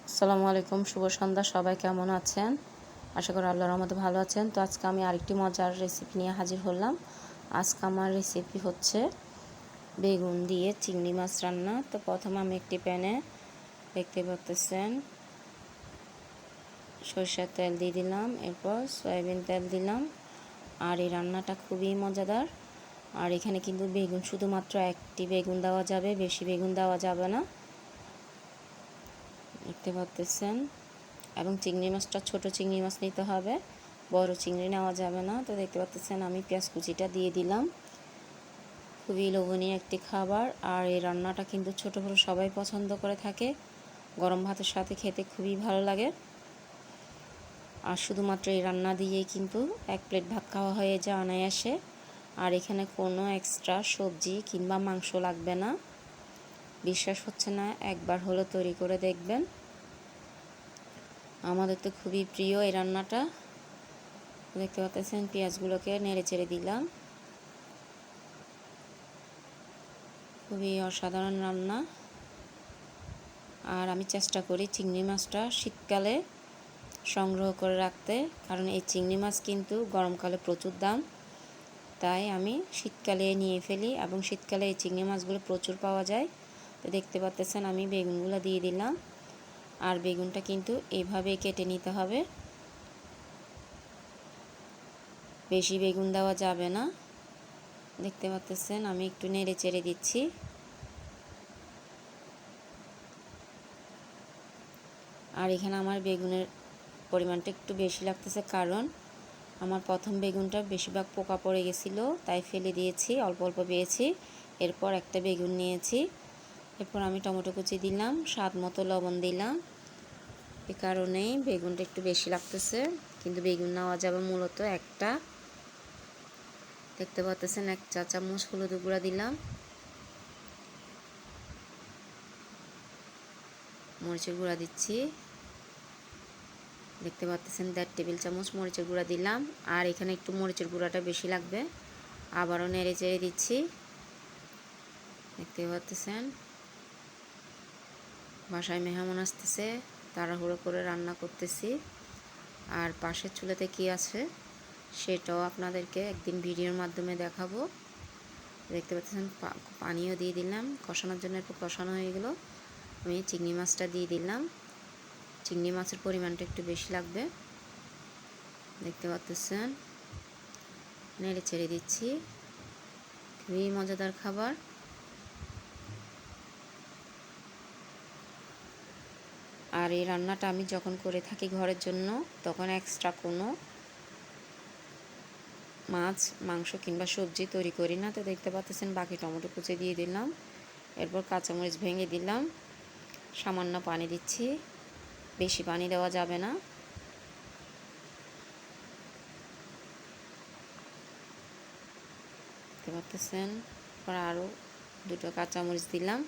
আসসালামু আলাইকুম, শুভ সন্ধ্যা। সবাই কেমন আছেন? আশা করি আল্লাহর রহমতে ভালো আছেন। তো আজকে আমি আরেকটি মজার রেসিপি নিয়ে হাজির হলাম। আজকে আমার রেসিপি হচ্ছে বেগুন দিয়ে চিংড়ি মাছ রান্না। তো প্রথমে আমি একটি প্যানে দেখতে পাচ্ছেন সরষের তেল দিয়ে দিলাম, এরপর সয়াবিন তেল দিলাম। আর এই রান্নাটা খুবই মজাদার। আর এখানে কিন্তু বেগুন শুধুমাত্র একটি বেগুন দেওয়া যাবে, বেশি বেগুন দেওয়া যাবে না, দেখতে পাচ্ছেন। এবং চিংড়ি মাছটা ছোট চিংড়ি মাছ নিতে হবে, বড় চিংড়ি নেওয়া যাবে না। তো দেখতে পাচ্ছেন আমি পেঁয়াজ কুচিটা দিয়ে দিলাম। খুবই লোভনীয় একটি খাবার। আর এই রান্নাটা কিন্তু ছোট বড় সবাই পছন্দ করে থাকে। গরম ভাতের সাথে খেতে খুবই ভালো লাগে। আর শুধুমাত্র এই রান্না দিয়েই কিন্তু এক প্লেট ভাত খাওয়া হয়ে যায় অনায়াসে। আর এখানে কোনো এক্সট্রা সবজি কিংবা মাংস লাগবে না। বিশ্বাস হচ্ছে না, একবার হলো তৈরি করে দেখবেন। আমাদের তো খুবই প্রিয় এই রান্নাটা। দেখতে পাচ্ছেন পেঁয়াজগুলোকে নেড়ে চেড়ে দিলাম। খুবই অসাধারণ রান্না। আর আমি চেষ্টা করি চিংড়ি মাছটা শীতকালে সংগ্রহ করে রাখতে, কারণ এই চিংড়ি মাছ কিন্তু গরমকালে প্রচুর দাম। তাই আমি শীতকালে নিয়ে ফেলি এবং শীতকালে এই চিংড়ি মাছগুলো প্রচুর পাওয়া যায়। তো দেখতে পাচ্ছেন আমি বেগুনগুলো দিয়ে দিলাম। আর বেগুনটা কিন্তু এইভাবেই কেটে নিতে হবে, বেশি বেগুন দেওয়া যাবে না। দেখতে পাচ্ছেন আমি একটু নেড়ে চেড়ে দিচ্ছি। আর এখানে আমার বেগুনের পরিমাণটা একটু বেশি লাগতেছে, কারণ আমার প্রথম বেগুনটা বেশিরভাগ পোকা পড়ে গেছিলো, তাই ফেলে দিয়েছি, অল্প অল্প পেয়েছি। এরপর একটা বেগুন নিয়েছি। এরপর আমি টমেটো কুচি দিলাম, স্বাদ মতো লবণ দিলাম। এ কারণেই বেগুনটা একটু বেশি লাগতেছে, কিন্তু বেগুন নেওয়া যাবে মূলত একটা। দেখতে পাচ্ছেন 1 চা চামচ হলুদ গুঁড়া দিলাম, মরিচের গুঁড়া দিচ্ছি। দেখতে পাচ্ছেন 1.5 টেবিল চামচ মরিচের গুঁড়া দিলাম। আর এখানে একটু মরিচের গুঁড়াটা বেশি লাগবে। আবারও নেড়ে চেড়ে দিচ্ছি। দেখতে পাচ্ছেন বাসায় মেহমান আসতেছে, তাড়াহুড়ো করে রান্না করতেছি। আর পাশের চুলাতে কি আছে সেটাও আপনাদেরকে একদিন ভিডিওর মাধ্যমে দেখাবো। দেখতে পাচ্ছেন পানিও দিয়ে দিলাম কষানোর জন্য। একটু কষানো হয়ে গেল, আমি চিংড়ি মাছটা দিয়ে দিলাম। চিংড়ি মাছের পরিমাণটা একটু বেশি লাগবে। দেখতে পাচ্ছেন নেড়ে ছেড়ে দিচ্ছি। খুবই মজাদার খাবার। আর এই রান্নাটা আমি যখন করে থাকি ঘরের জন্য, তখন এক্সট্রা কোনো মাছ মাংস কিংবা সবজি তৈরি করি না। তো দেখতে পাচ্ছেন বাকি টমেটো কুচি দিয়ে দিলাম, এরপর কাঁচামরিচ ভেঙে দিলাম, সামান্য পানি দিচ্ছি, বেশি পানি দেওয়া যাবে না। দেখতে পাচ্ছেন পর আরও 2টো কাঁচামরিচ দিলাম,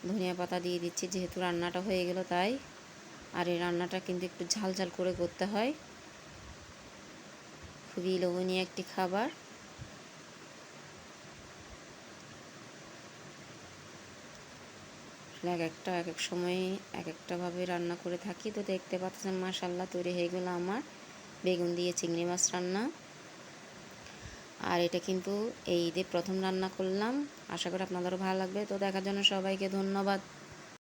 ধনিয়া পাতা দিয়ে দিচ্ছি, যেহেতু রান্নাটা হয়ে গেল তাই। আর এই রান্নাটা কিন্তু একটু ঝাল ঝাল করে করতে হয়। খুবই লোভনীয় একটি খাবার। এক একটা এক এক সময় এক একটাভাবে রান্না করে থাকি। তো দেখতে পাচ্ছেন মাশাআল্লাহ তৈরি হয়ে গেল আমার বেগুন দিয়ে চিংড়ি মাছ রান্না। আর এটা কিন্তু এই ঈদে প্রথম রান্না করলাম। আশা করি আপনাদেরও ভালো লাগবে। তো দেখার জন্য সবাইকে ধন্যবাদ।